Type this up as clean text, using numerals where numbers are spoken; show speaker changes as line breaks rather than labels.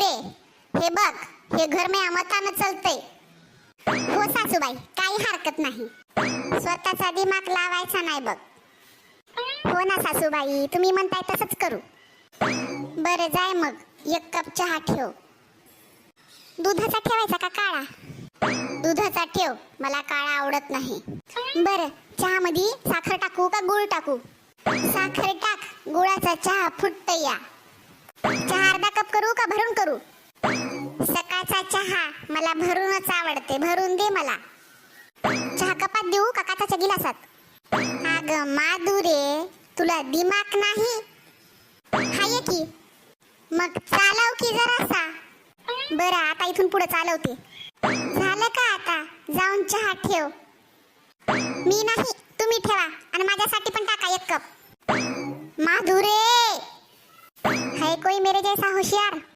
माधुरे, हे बघ, हे घर मी मतानं चलतंय. हो सासूबाई, काही हरकत नाही. स्वतःचा दिमाग लावायचा नाही बघ. हो ना सासूबाई, तुम्ही म्हणताय तसंच करू. बरं जाय मग, 1 कप चहा ठेव. दुधाचा ठेवायचा का काळा? दुधाचा ठेव, मला काळा आवडत नाही. बरं, चहामध्ये साखर टाकू का गुळ टाकू? साखर टाक, गुळाचा चहा फुटत या. चहा अर्धा कप करू का भरून करू? सकाळचा चहा मला भरूनच आवडते, भरून दे मला. चहा कपात देऊ का काचेच्या गिलासात? अगं माधुरे, तुला दिमाग नाही? हाय की मग चालव की जरासा. बरं, आता इथून पुढे चालवते. झालं का आता? जाऊन चहा ठेव. मी नाही, तुम्ही ठेवा आणि माझ्यासाठी पण टाका 1 कप. माधुरे, है कोई मेरे जैसा होशियार?